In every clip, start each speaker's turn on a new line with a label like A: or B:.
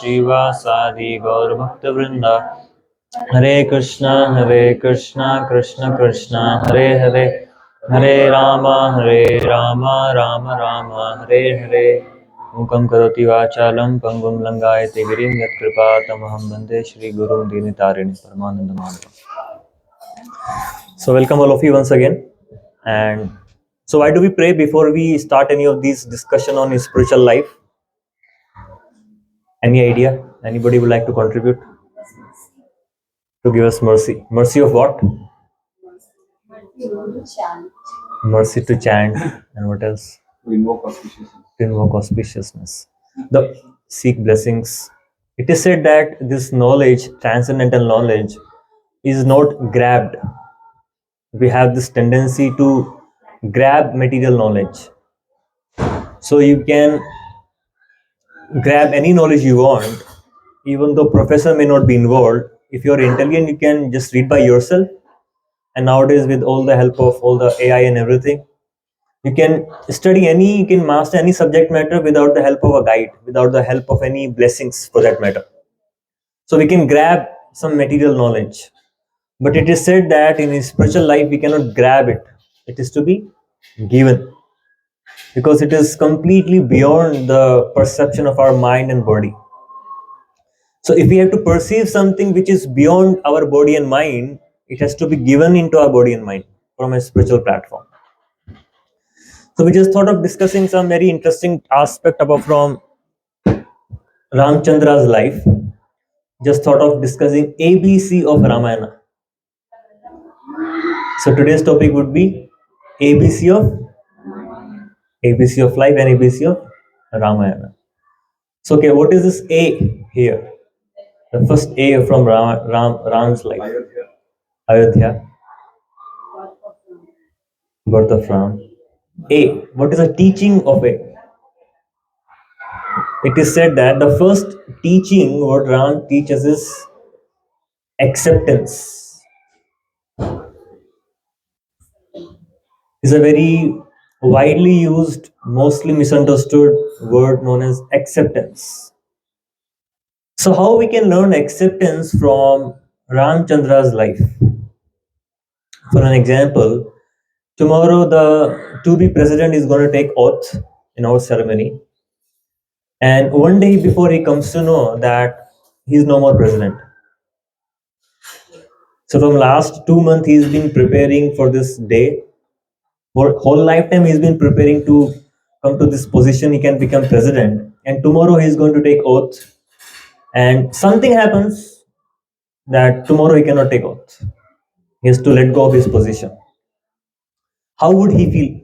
A: Srivasadi Gaur Bhakta Vrinda. Hare Krishna Krishna Krishna, Hare Hare, Hare Rama, Rama Rama, Hare Hare. Mukam karoti vachalam pangum langayate girim yat kripatamaham bande Shri Gurum Dinitarini Paramananda Madhava. So welcome all of you once again. And so why do we pray before we start any of these discussion on spiritual life? Any idea? Anybody would like to contribute? To give us mercy. Mercy of what? Mercy to chant. And what else?
B: To invoke auspiciousness.
A: To invoke auspiciousness. The seek blessings. It is said that this knowledge, transcendental knowledge, is not grabbed. We have this tendency to grab material knowledge. So you can grab any knowledge you want, even though professor may not be involved. If you're intelligent, you can just read by yourself. And nowadays, with all the help of all the AI and everything, you can study any, you can master any subject matter without the help of a guide, without the help of any blessings for that matter. So we can grab some material knowledge. But it is said that in spiritual life, we cannot grab it. It is to be given. Because it is completely beyond the perception of our mind and body. So if we have to perceive something which is beyond our body and mind, it has to be given into our body and mind from a spiritual platform. So we just thought of discussing some very interesting aspect about from Ramchandra's life. Just thought of discussing ABC of Ramayana. So today's topic would be ABC of life and ABC of Ramayana. So okay, what is this A here? The first A from Ram's life. Ayodhya. Birth of Ram. A. What is the teaching of A? It is said that the first teaching what Ram teaches is acceptance. Is a very widely used, mostly misunderstood word known as acceptance. So how we can learn acceptance from Ramchandra's life? For an example, tomorrow the to-be president is going to take oath in our ceremony. And one day before he comes to know that he's no more president. So from last 2 months he's been preparing for this day. For whole lifetime he's been preparing to come to this position, he can become president. And tomorrow he's going to take oath. And something happens that tomorrow he cannot take oath. He has to let go of his position. How would he feel?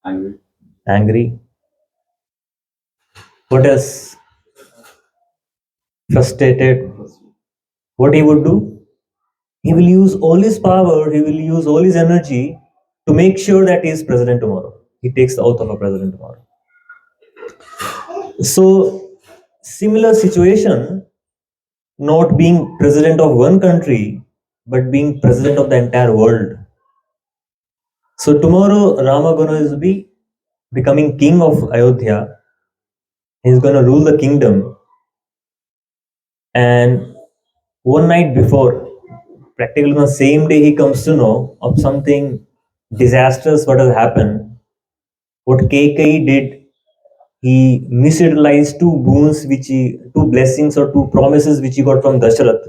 B: Angry.
A: Angry. What else? Frustrated. What he would do? He will use all his power, he will use all his energy to make sure that he is president tomorrow. He takes the oath of a president tomorrow. So, similar situation, not being president of one country, but being president of the entire world. So tomorrow Rama gonna be becoming king of Ayodhya. He's gonna rule the kingdom. And one night before, practically on the same day, he comes to know of something disastrous what has happened. What Kekai did, he misutilized two blessings or two promises which he got from Dasharath.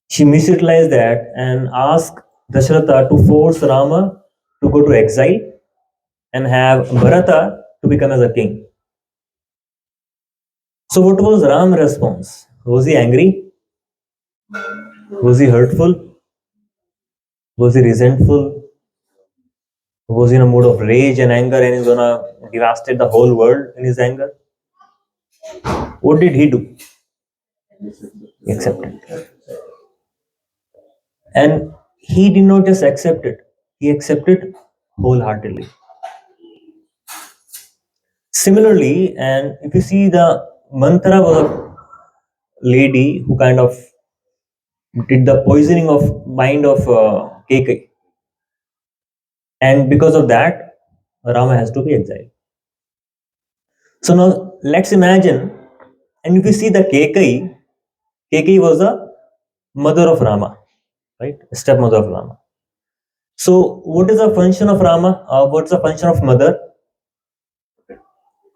A: She misutilized that and asked Dasharatha to force Rama to go to exile and have Bharata to become as a king. So what was Ram's response? Was he angry? Was he hurtful? Was he resentful? Was he in a mood of rage and anger and he's gonna devastate the whole world in his anger? What did he do? He accepted. And he did not just accept it, he accepted wholeheartedly. Similarly, and if you see the Manthara was a lady who kind of did the poisoning of mind of Kekai. And because of that, Rama has to be exiled. So now let's imagine, and if you see the Kekai was the mother of Rama, right? Stepmother of Rama. So what is the function of Rama? What's the function of mother?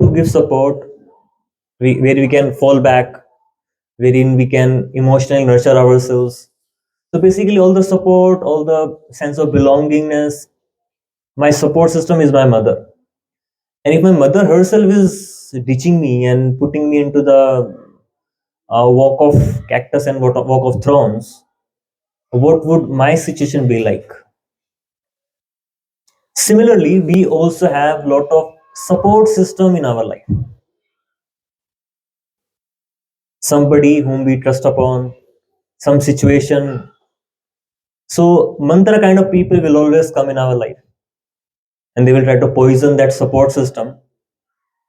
A: To give support, where we can fall back, wherein we can emotionally nurture ourselves. So basically, all the support, all the sense of belongingness, my support system is my mother. And if my mother herself is ditching me and putting me into the walk of cactus and walk of thrones, what would my situation be like? Similarly, we also have lot of support system in our life. Somebody whom we trust upon, some situation. So mantra kind of people will always come in our life, and they will try to poison that support system,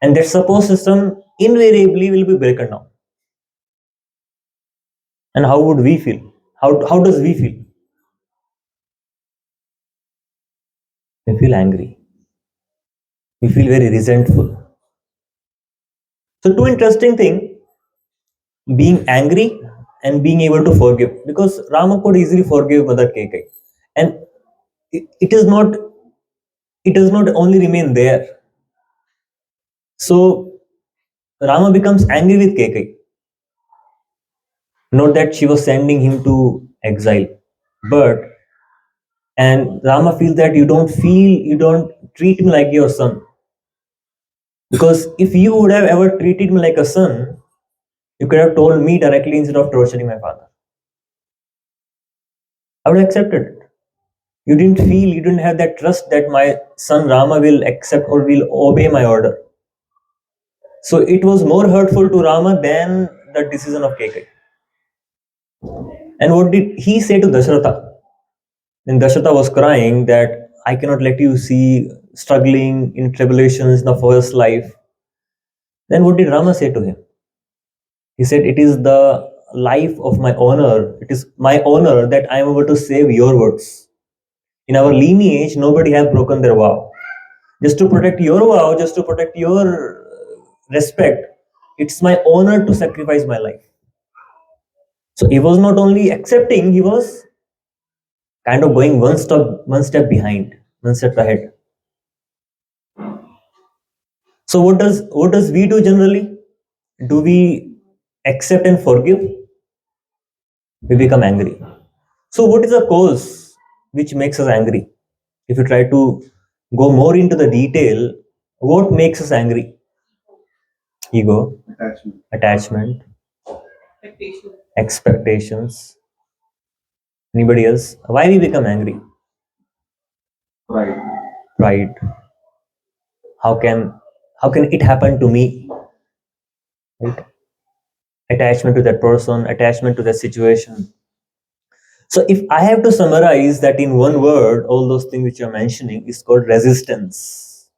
A: and that support system invariably will be broken down. And how would we feel? How does we feel? We feel angry. We feel very resentful. So two interesting thing: being angry and being able to forgive. Because Rama could easily forgive Mother Kekai, and it is not. It does not only remain there. So Rama becomes angry with Kekai. Not that she was sending him to exile, but and Rama feels that you don't treat me like your son. Because if you would have ever treated me like a son, you could have told me directly instead of torturing my father. I would have accepted it. You didn't have that trust that my son Rama will accept or will obey my order. So it was more hurtful to Rama than the decision of Kekai. And what did he say to Dasharatha? When Dasharatha was crying that I cannot let you see struggling in tribulations in the first life, then what did Rama say to him? He said, it is the life of my honor. It is my honor that I am able to save your words. In our lineage, nobody has broken their vow. Just to protect your vow, just to protect your respect, it's my honor to sacrifice my life. So he was not only accepting, he was kind of going one step behind, one step ahead. So what does we do generally? Do we accept and forgive? We become angry. So what is the cause which makes us angry? If you try to go more into the detail, what makes us angry? Ego, attachment, expectations. Anybody else? Why we become angry? Pride. How can it happen to me? Right? Attachment to that person, attachment to that situation. So if I have to summarize that in one word, all those things which you're mentioning is called resistance.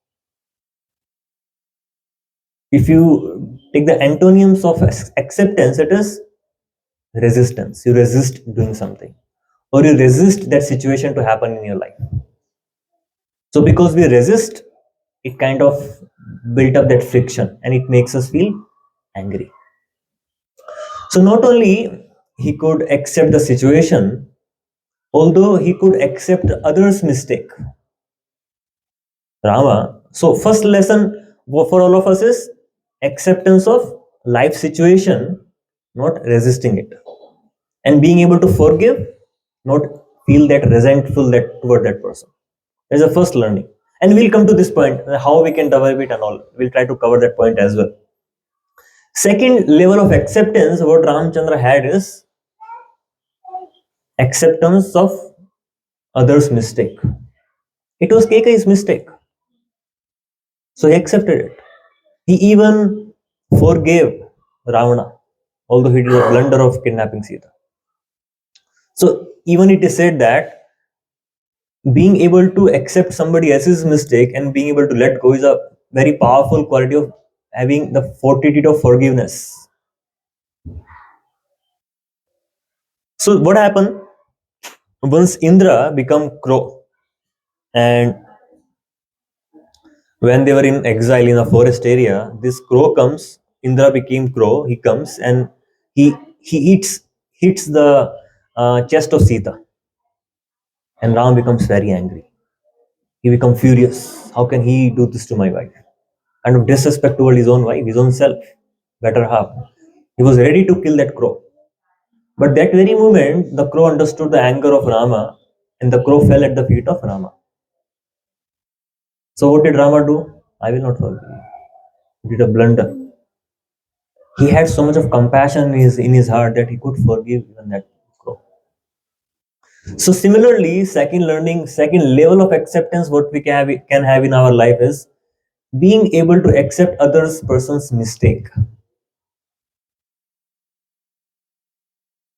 A: If you take the antonyms of acceptance, it is resistance. You resist doing something, or you resist that situation to happen in your life. So because we resist, it kind of built up that friction and it makes us feel angry. So not only he could accept the situation, although he could accept others' mistake. Rama. So first lesson for all of us is acceptance of life situation, not resisting it, and being able to forgive, not feel that resentful that toward that person. There's a first learning, and we'll come to this point how we can develop it and all. We'll try to cover that point as well. Second level of acceptance, what Ramchandra had is acceptance of others' mistake. It was Kekai's mistake, so he accepted it. He even forgave Ravana, although he did a blunder of kidnapping Sita. So even it is said that being able to accept somebody else's mistake and being able to let go is a very powerful quality of having the fortitude of forgiveness. So what happened once Indra become crow, and when they were in exile in a forest area, this crow comes. Indra became crow. He comes and he hits the chest of Sita, and Ram becomes very angry. He becomes furious. How can he do this to my wife? Kind of disrespect toward his own wife, his own self, better half. He was ready to kill that crow. But that very moment, the crow understood the anger of Rama, and the crow fell at the feet of Rama. So what did Rama do? I will not forgive you. He did a blunder. He had so much of compassion in his heart that he could forgive even that crow. So similarly, second level of acceptance, what we can have in our life is being able to accept others person's mistake.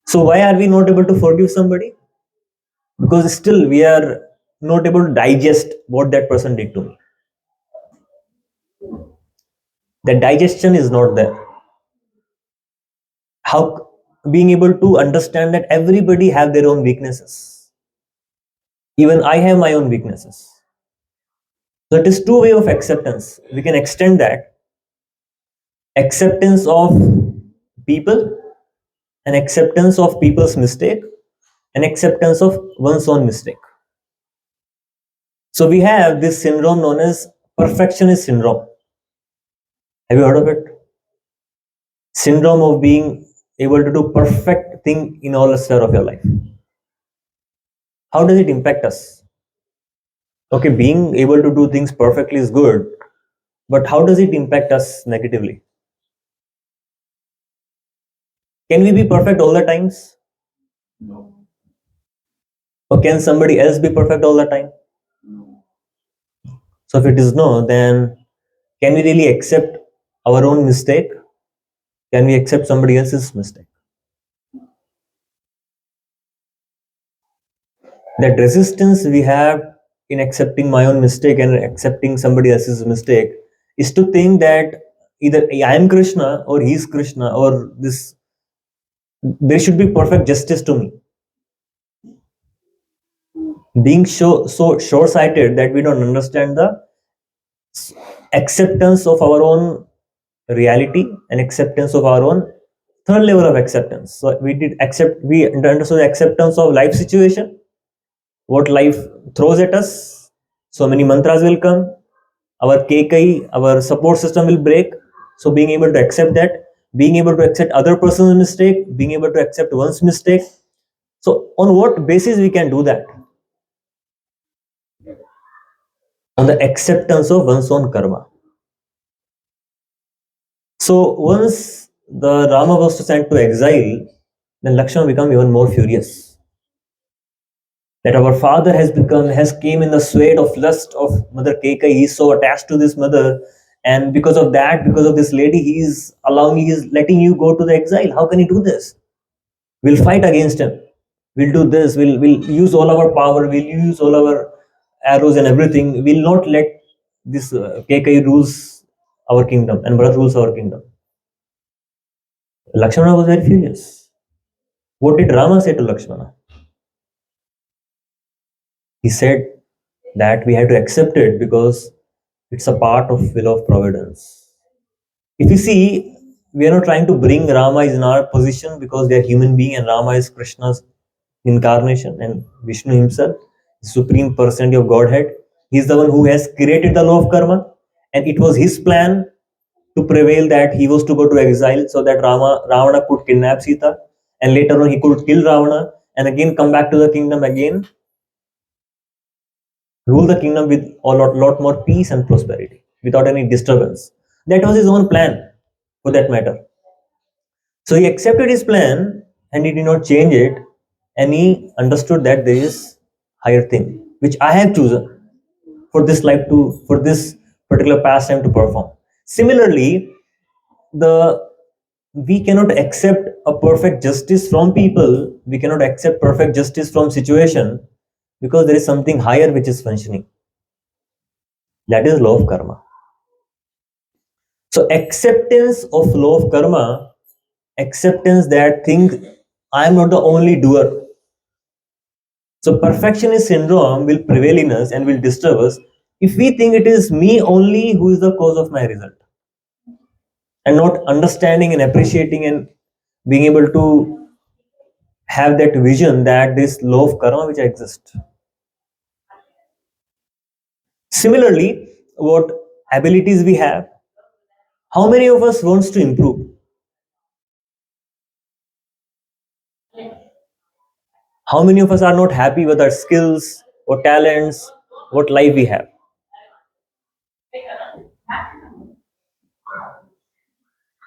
A: So why are we not able to forgive somebody? Because still we are not able to digest what that person did to me. The digestion is not there. How being able to understand that everybody have their own weaknesses. Even I have my own weaknesses. So it is two way of acceptance. We can extend that acceptance of people and acceptance of people's mistake and acceptance of one's own mistake. So we have this syndrome known as perfectionist syndrome. Have you heard of it? Syndrome of being able to do perfect thing in all sphere of your life. How does it impact us? Okay, being able to do things perfectly is good, but how does it impact us negatively? Can we be perfect all the times? Or can somebody else be perfect all the time? So if it is no, then can we really accept our own mistake? Can we accept somebody else's mistake? That resistance we have in accepting my own mistake and accepting somebody else's mistake is to think that either I am Krishna or he is Krishna, or this there should be perfect justice to me. Being so short-sighted that we don't understand the acceptance of our own reality and acceptance of our own third level of acceptance. So we understood the acceptance of life situation, what life throws at us. So many mantras will come, our KKI, our support system will break. So being able to accept that, being able to accept other person's mistake, being able to accept one's mistake. So on what basis we can do that? On the acceptance of one's own karma. So once the Rama was sent to exile, then Lakshmana became even more furious. That our father has came in the sweat of lust of Mother Kekai. He is so attached to this mother, and because of that, because of this lady, he is letting you go to the exile. How can he do this? We'll fight against him. We'll do this. We'll use all our power. We'll use all our arrows and everything. We'll not let this Kekai rules our kingdom and Bharat rules our kingdom. Lakshmana was very furious. What did Rama say to Lakshmana? He said that we have to accept it because it's a part of will of providence. If you see, we are not trying to bring Rama is in our position because they are human being and Rama is Krishna's incarnation and Vishnu himself, supreme personality of Godhead. He is the one who has created the law of karma, and it was his plan to prevail that he was to go to exile so that Ravana could kidnap Sita, and later on he could kill Ravana and again come back to the kingdom again, rule the kingdom with a lot more peace and prosperity without any disturbance. That was his own plan, for that matter. So he accepted his plan and he did not change it, and he understood that there is higher thing which I have chosen for this life to for this particular pastime to perform. Similarly, the we cannot accept a perfect justice from people. We cannot accept perfect justice from situation because there is something higher which is functioning. That is law of karma. So acceptance of law of karma, acceptance that thing I am not the only doer. So perfectionist syndrome will prevail in us and will disturb us if we think it is me only who is the cause of my result, and not understanding and appreciating and being able to have that vision that this law of karma which exists. Similarly, what abilities we have, how many of us wants to improve? How many of us are not happy with our skills or talents, what life we have?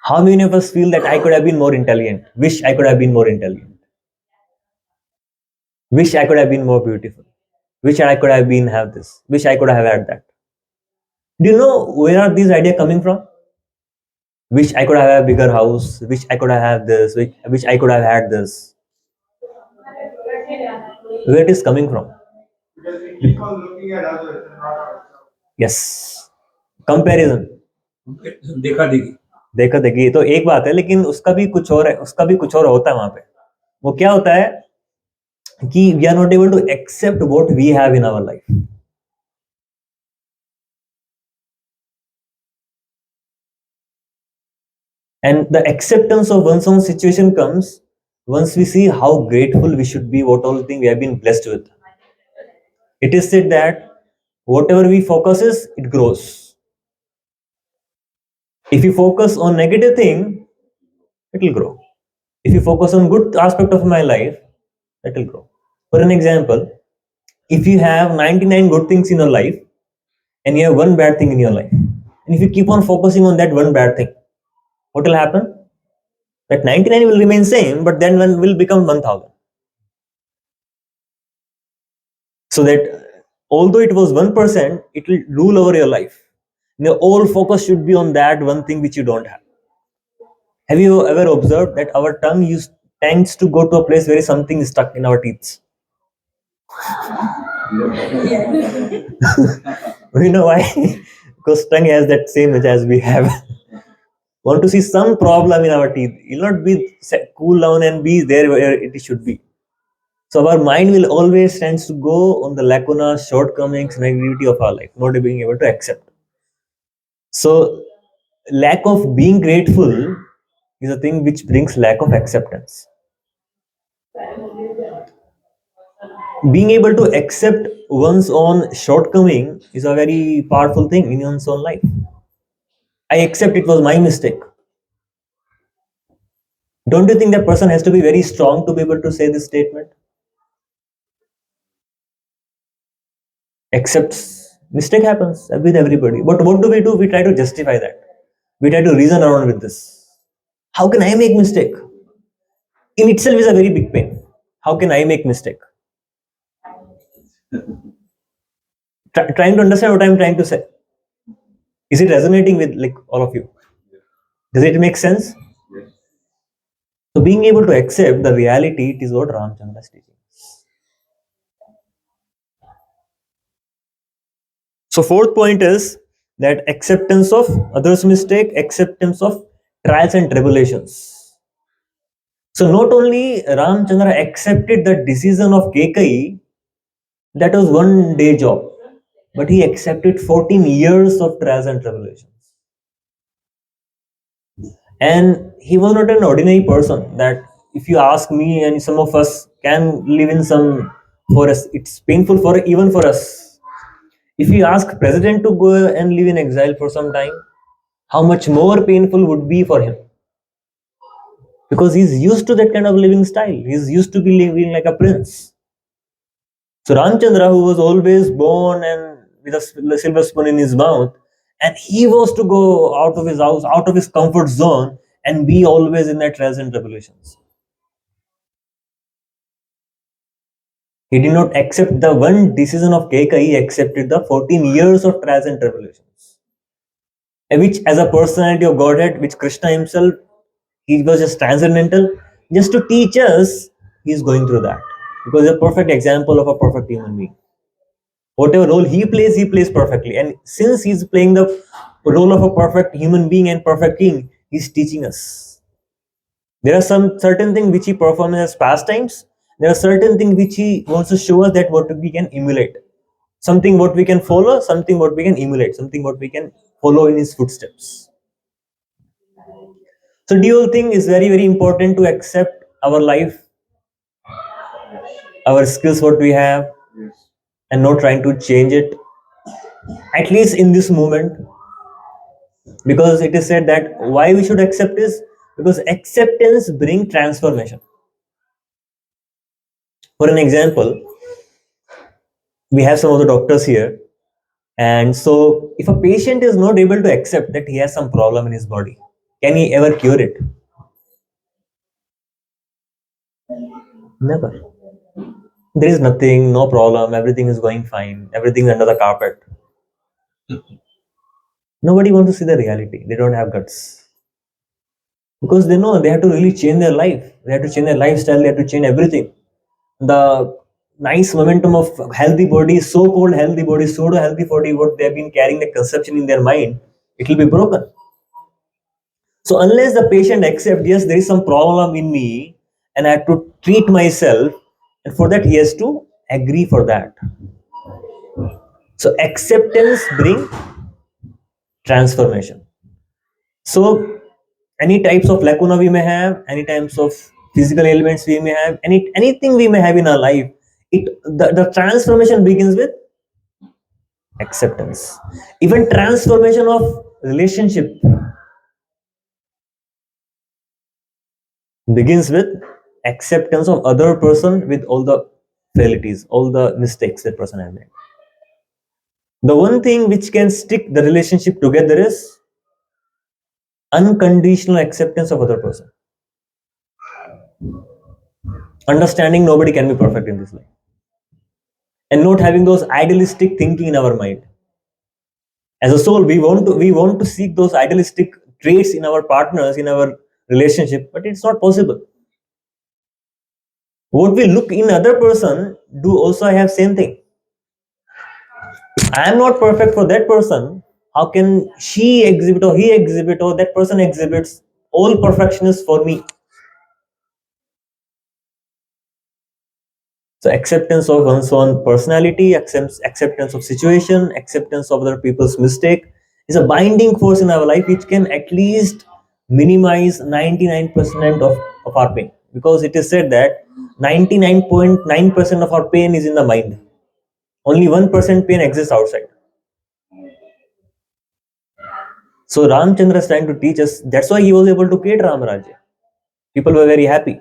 A: How many of us feel that I could have been more intelligent? Wish I could have been more intelligent. Wish I could have been more beautiful. Wish I could have been have this. Wish I could have had that. Do you know where are these ideas coming from? Wish I could have a bigger house. Wish I could have had this. Wish I could have had this. Where it is coming from? Yes. Comparison. देखा देखी देखा देखी, ये तो एक बात है, लेकिन उसका भी कुछ और है, उसका भी कुछ और होता है वहां पे। वो क्या होता है कि we are not able to accept what we have in our life. And the acceptance of one's own situation comes once we see how grateful we should be, what all things we have been blessed with. It is said that whatever we focuses, it grows. If you focus on negative thing, it will grow. If you focus on good aspect of my life, that will grow. For an example, if you have 99 good things in your life and you have one bad thing in your life, and if you keep on focusing on that one bad thing, what will happen? That 99 will remain same, but then one will become 1000. So that although it was 1%, it will rule over your life. Your all focus should be on that one thing which you don't have. Have you ever observed that our tongue tends to go to a place where something is stuck in our teeth? You know why? Because tongue has that same edge as we have. Want to see some problem in our teeth, you'll not be cool down and be there where it should be. So our mind will always tends to go on the lacunas, shortcomings, negativity of our life, not being able to accept. So lack of being grateful is a thing which brings lack of acceptance. Being able to accept one's own shortcoming is a very powerful thing in one's own life. I accept it was my mistake. Don't you think that person has to be very strong to be able to say this statement? Accepts mistake happens with everybody. But what do? We try to justify that. We try to reason around with this. How can I make mistake? In itself is a very big pain. How can I make mistake? Trying to understand what I'm trying to say. Is it resonating with like all of you? Does it make sense? So being able to accept the reality, it is what Ramchandra is teaching. So fourth point is that acceptance of others' mistake, acceptance of trials and tribulations. So not only Ramchandra accepted the decision of Kekai, that was one day job, but he accepted 14 years of trials and tribulations. And he was not an ordinary person that if you ask me and some of us can live in some forest, it's painful for even for us. If you ask president to go and live in exile for some time, how much more painful would be for him? Because he's used to that kind of living style. He's used to be living like a prince. So Ramchandra, who was always born and with a silver spoon in his mouth, and he was to go out of his house, out of his comfort zone, and be always in that trials and tribulations. He did not accept the one decision of Keika, he accepted the 14 years of trials and tribulations. Which, as a personality of Godhead, which Krishna himself, he was just transcendental, just to teach us, he is going through that. Because he's a perfect example of a perfect human being. Whatever role he plays perfectly. And since he's playing the role of a perfect human being and perfect king, he's teaching us. There are some certain things which he performs as pastimes. There are certain things which he wants to show us that what we can emulate. something what we can follow, something what we can emulate, something what we can follow in his footsteps. So dual thing is very, very important to accept our life, our skills, what we have, and not trying to change it, at least in this moment, because it is said that why we should accept is because acceptance bring transformation. For an example, we have some of the doctors here, and so if a patient is not able to accept that he has some problem in his body, can he ever cure it? Never. There is nothing, no problem, everything is going fine, everything is under the carpet. Nobody wants to see the reality. They don't have guts because they know they have to really change their life. They have to change their lifestyle. They have to change everything. The nice momentum of healthy body, so-called healthy body, pseudo healthy body, what they have been carrying the conception in their mind, it will be broken. So unless the patient accepts, yes, there is some problem in me, and I have to treat myself, and for that he has to agree for that. So acceptance bring transformation. So any types of lacuna we may have, any types of physical ailments we may have, anything we may have in our life, the transformation begins with acceptance. Even transformation of relationship begins with acceptance of other person with all the frailties, all the mistakes that person has made. The one thing which can stick the relationship together is unconditional acceptance of other person. Understanding nobody can be perfect in this life. And not having those idealistic thinking in our mind. As a soul, we want to seek those idealistic traits in our partners, in our relationship, but it's not possible. What we look in other person do also have same thing. If I am not perfect for that person, how can she exhibit or he exhibit or that person exhibits all perfectionist for me? So acceptance of one's own personality, acceptance of situation, acceptance of other people's mistake is a binding force in our life which can at least minimize 99% of our pain. Because it is said that 99.9% of our pain is in the mind. Only 1% pain exists outside. So Ramchandra is trying to teach us. That's why he was able to create Ramarajya. People were very happy.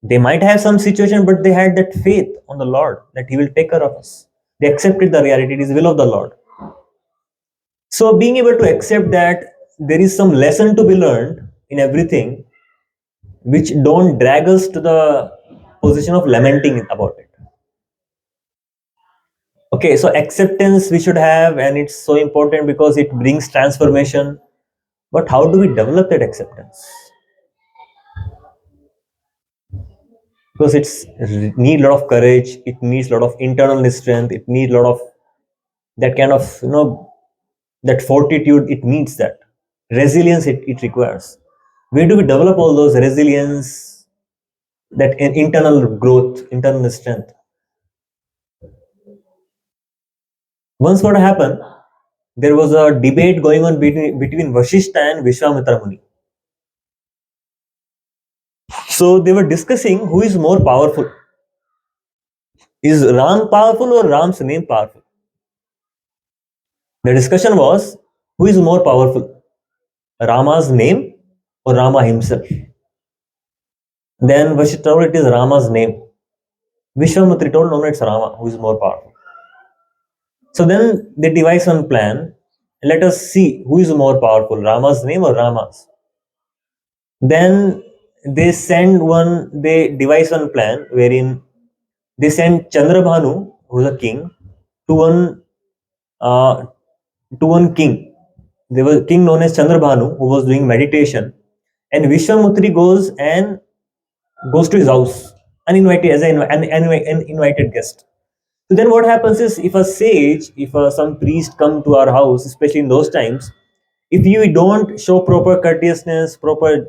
A: They might have some situation, but they had that faith on the Lord that He will take care of us. They accepted the reality, it is the will of the Lord. So being able to accept that there is some lesson to be learned in everything, which don't drag us to the position of lamenting about it. Okay, so acceptance we should have, and it's so important because it brings transformation. But how do we develop that acceptance? Because it's need a lot of courage, it needs a lot of internal strength, it needs a lot of that kind of that fortitude, it needs that resilience, it requires. Where do we develop all those resilience, that internal growth, internal strength? Once what happened, there was a debate going on between Vashishta and Vishwamitra Muni. So they were discussing who is more powerful. Is Ram powerful or Ram's name powerful? The discussion was who is more powerful, Rama's name or Rama himself? Then Vashishta told it is Rama's name. Vishwamitra told no, it's Rama who is more powerful. So then they devise one plan. Let us see who is more powerful, Rama's name or Rama's. Then they devise one plan wherein they send Chandrabhanu, who is a king, to one uh, king. There was a king known as Chandrabhanu who was doing meditation, and Vishwamutri goes to his house uninvited as an invited guest. So then what happens is if a sage, if some priest come to our house, especially in those times, if you don't show proper courteousness, proper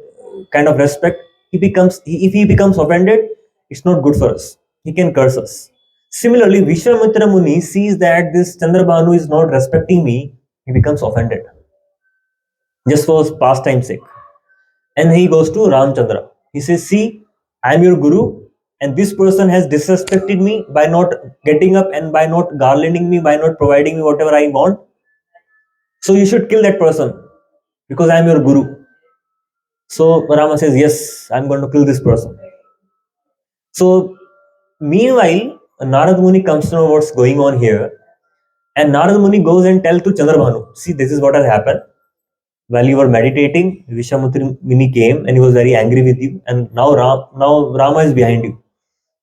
A: kind of respect, if he becomes offended, it's not good for us. He can curse us. Similarly, Vishwamitra Muni sees that this Chandrabhanu is not respecting me, he becomes offended, just for pastime sake. And he goes to Ramchandra. He says, see, I am your guru, and this person has disrespected me by not getting up and by not garlanding me, by not providing me whatever I want. So you should kill that person because I am your guru. So Rama says, yes, I'm going to kill this person. So meanwhile, Narad Muni comes to know what's going on here, and Narad Muni goes and tells to Chandrabhanu, see, this is what has happened. While you were meditating, Vishwamitra Muni came and he was very angry with you, and now Rama is behind you.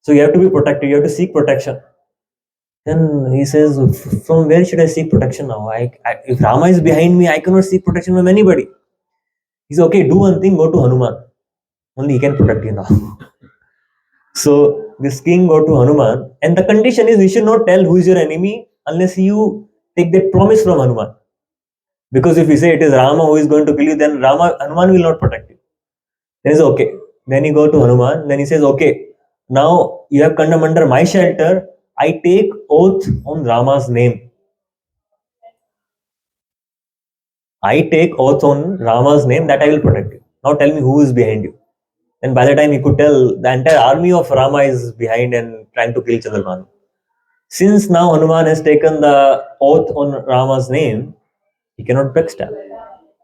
A: So you have to be protected. You have to seek protection. Then he says, from where should I seek protection now? If Rama is behind me, I cannot seek protection from anybody. He says, okay, do one thing, go to Hanuman. Only he can protect you now. So this king go to Hanuman, and the condition is you should not tell who is your enemy unless you take that promise from Hanuman. Because if you say it is Rama who is going to kill you, then Hanuman will not protect you. Then he says, okay. Then he go to Hanuman. Then he says, okay, now you have come under my shelter. I take oath on Rama's name. I take oath on Rama's name that I will protect you. Now tell me who is behind you. And by the time he could tell, the entire army of Rama is behind and trying to kill Chandrabhanu. Since now Hanuman has taken the oath on Rama's name, he cannot backstab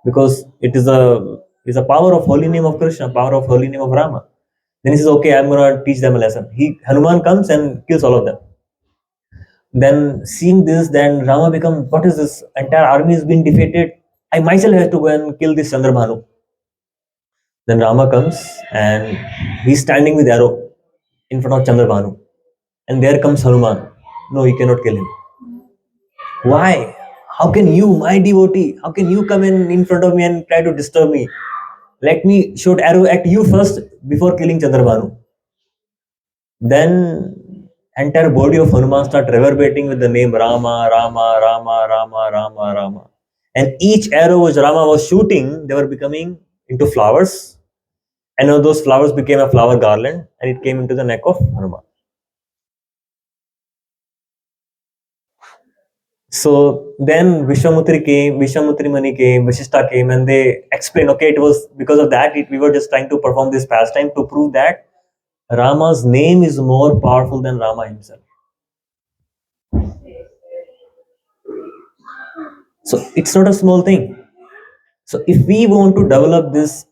A: because it is a power of holy name of Krishna, power of holy name of Rama. Then he says, okay, I'm gonna teach them a lesson. Hanuman comes and kills all of them. Then seeing this, then Rama becomes, what is this? Entire army is being defeated. I myself have to go and kill this Chandrabhanu. Then Rama comes and he's standing with arrow in front of Chandrabhanu. And there comes Hanuman. No, he cannot kill him. Why? How can you, my devotee, how can you come in front of me and try to disturb me? Let me shoot arrow at you first before killing Chandrabhanu. Then entire body of Hanuman start reverberating with the name Rama, Rama, Rama, Rama, Rama, Rama. And each arrow which Rama was shooting, they were becoming into flowers. And now those flowers became a flower garland and it came into the neck of Hanuman. So then Vishwamutri Mani came, Vashishta came, and they explained, okay, it was because of that, we were just trying to perform this pastime to prove that Rama's name is more powerful than Rama himself. So it's not a small thing. So if we want to develop this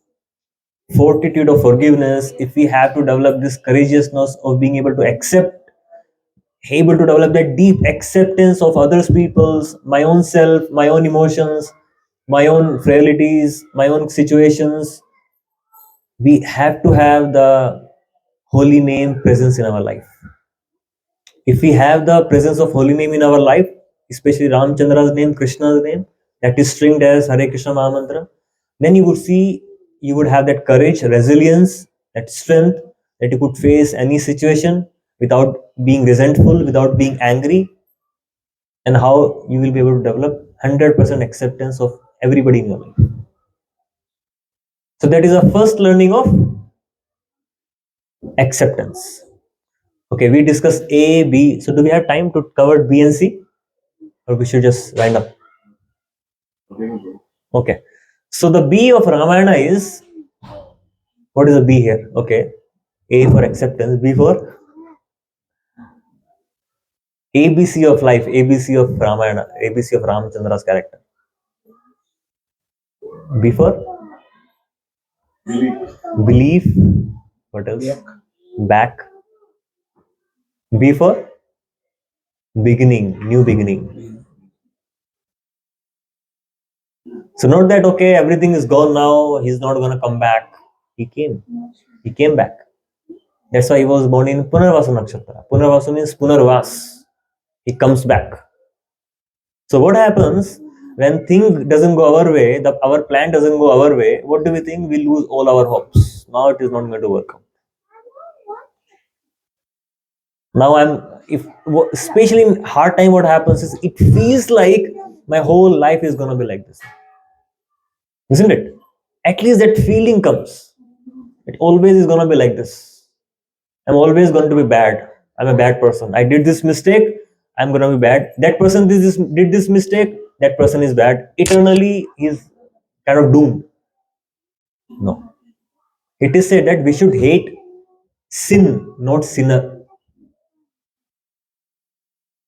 A: fortitude of forgiveness, if we have to develop this courageousness of being able to accept, able to develop that deep acceptance of others people's, my own self, my own emotions, my own frailties, my own situations, we have to have the holy name presence in our life. If we have the presence of holy name in our life, especially Ramchandra's name, Krishna's name, that is stringed as Hare Krishna Mahamantra, then you would see, you would have that courage, resilience, that strength that you could face any situation without being resentful, without being angry, and how you will be able to develop 100% acceptance of everybody in your life. So that is the first learning of acceptance. Okay, we discussed A, B. So do we have time to cover B and C? Or we should just wind up? Okay. So the B of Ramayana is, what is the B here? Okay. A for acceptance, B for ABC of life, ABC of Ramayana, ABC of Ramchandra's character. B for belief. What else? Back. B for beginning, new beginning. So not that, okay, everything is gone now, he's not going to come back. He came back. That's why he was born in Punarvasu Nakshatra. Punarvasu means Punarvas. He comes back. So what happens when thing doesn't go our way, our plan doesn't go our way, what do we think? We lose all our hopes. Now it is not going to work out. Now especially in hard time, what happens is it feels like my whole life is going to be like this. Isn't it? At least that feeling comes. It always is going to be like this. I'm always going to be bad. I'm a bad person. I did this mistake. I'm gonna be bad. That person did this mistake. That person is bad. Eternally, he's kind of doomed. No. It is said that we should hate sin, not sinner.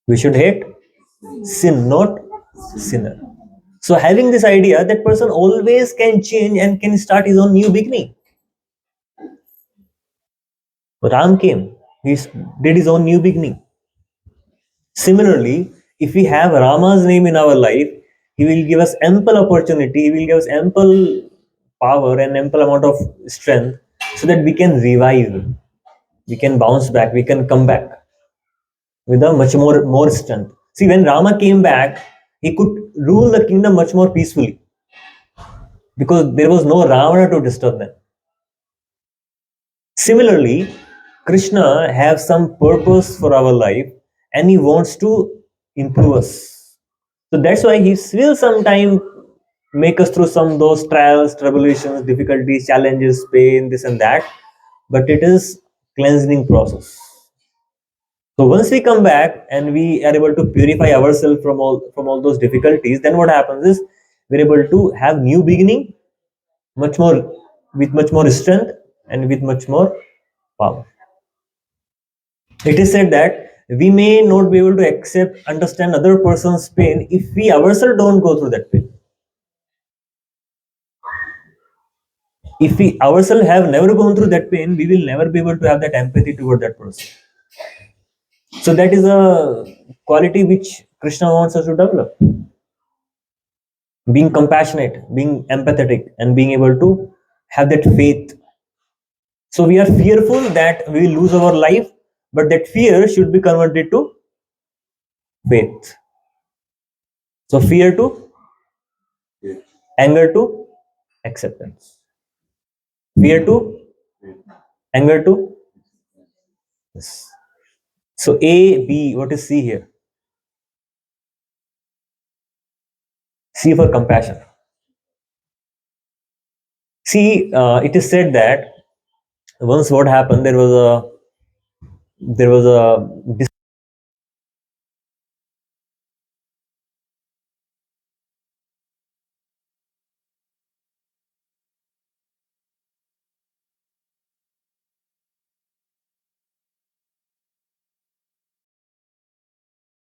A: We should hate sin, not sinner. So having this idea, that person always can change and can start his own new beginning. Ram came. Did his own new beginning. Similarly, if we have Rama's name in our life, he will give us ample opportunity, he will give us ample power and ample amount of strength so that we can revive, we can bounce back, we can come back with a much more strength. See, when Rama came back, he could rule the kingdom much more peacefully because there was no Ravana to disturb them. Similarly, Krishna has some purpose for our life and he wants to improve us. So that's why he will sometime make us through some of those trials, tribulations, difficulties, challenges, pain, this and that. But it is cleansing process. So once we come back and we are able to purify ourselves from all those difficulties, then what happens is we're able to have new beginning, much more with much more strength and with much more power. It is said that we may not be able to accept, understand other person's pain if we ourselves don't go through that pain. If we ourselves have never gone through that pain, we will never be able to have that empathy toward that person. So that is a quality which Krishna wants us to develop. Being compassionate, being empathetic, and being able to have that faith. So we are fearful that we will lose our life, but that fear should be converted to faith. So fear to anger to acceptance. Fear to anger to yes. So A, B, what is C here? C for compassion. See, it is said that once what happened, there was a